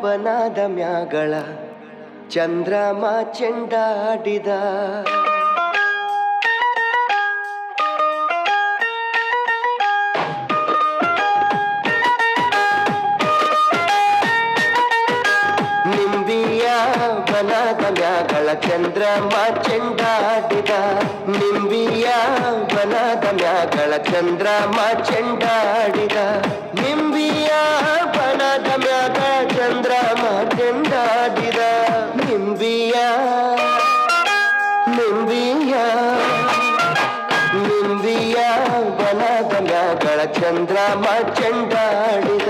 ಬನದ ಮ್ಯಾಗಳ ಚಂದ್ರಮ ಚೆಂಡಾಡಿದ ನಿಂಬಿಯ ಬನದ ಮ್ಯಾಗಳ ಚಂದ್ರಮ ಚೆಂಡಾಡಿದ ನಿಂಬಿಯ ಬನದ ಮ್ಯಾಗಳ ಚಂದ್ರಮ ಚೆಂಡಾಡಿದ ನಿಂಬಿಯ ಬನದ ಮ್ಯಾಗ ಚಂದ್ರಮ ಚೆಂಡಾಡಿದ ನಿಂಬಿಯ ನಿಂಬಿಯ ನಿಂಬಿಯ ಬನದ ಮ್ಯಾಗಳ ಚಂದ್ರಮ ಚೆಂಡಾಡಿದ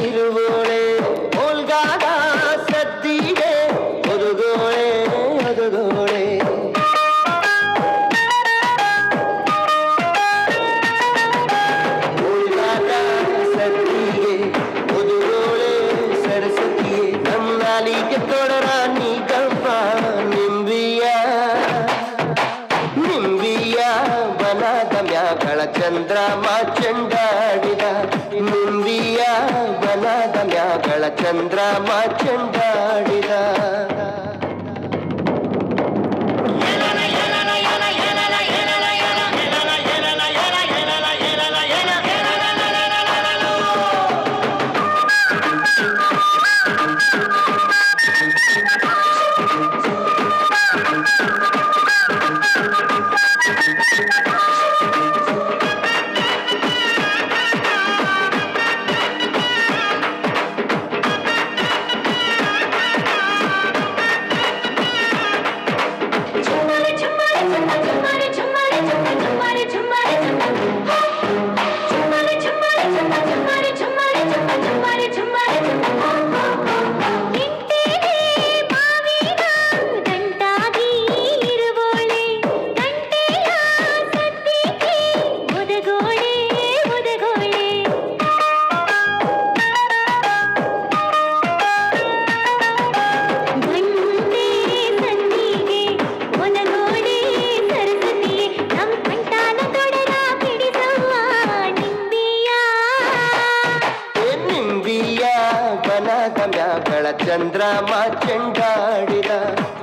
ಇರುವೋಳೆ ಓಲ್ಗಾದ ಸದ್ದಿಗೆ ಒದುಗೋಳೆ ಒದುಗೋಳೆ ಓಲ್ಗಾದ ಸದ್ದಿಗೆ ಒದುಗೋಳೆ ಸರಸ್ವತಿಯೇ ನನ್ನಾಲಿಗೆ ತೊಡರ ನೀ ಗಪ್ಪ ನಿಂಬಿಯ ನಿಂಬಿಯ ಬನದ ಮ್ಯಾಗಳ ಚಂದ್ರಮ ಚೆಂಡಾಡಿದ ನಿಂಬಿಯ ಬನದ ಮ್ಯಾಗಳ ಚಂದ್ರಮ ಚೆಂಡಾಡಿದ ಮ್ಯಾಗಳ ಚಂದ್ರಮ ಚೆಂಡಾಡಿದ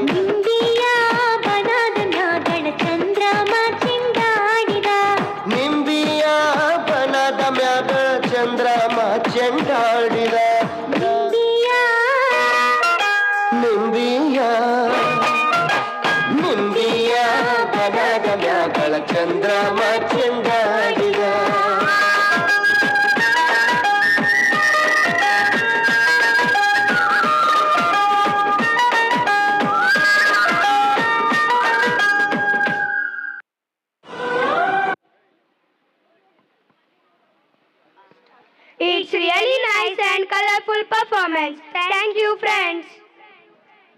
ನಿಂಬಿಯ ಬನದ ಮ್ಯಾಗಳ ಚಂದ್ರಮ ಚೆಂಡಾಡಿದ ನಿಂಬಿಯ ಬನದ ಮ್ಯಾಗಳ ಚಂದ್ರಮ ಚೆಂಡಾಡಿದ ನಿಂಬಿಯ ನಿಂಬಿಯ ನಿಂಬಿಯ ಬನದ ಮ್ಯಾಗಳ ಚಂದ್ರಮ ಚೆಂಡಾಡಿದ It's really nice and colorful performance. Thank you, friends.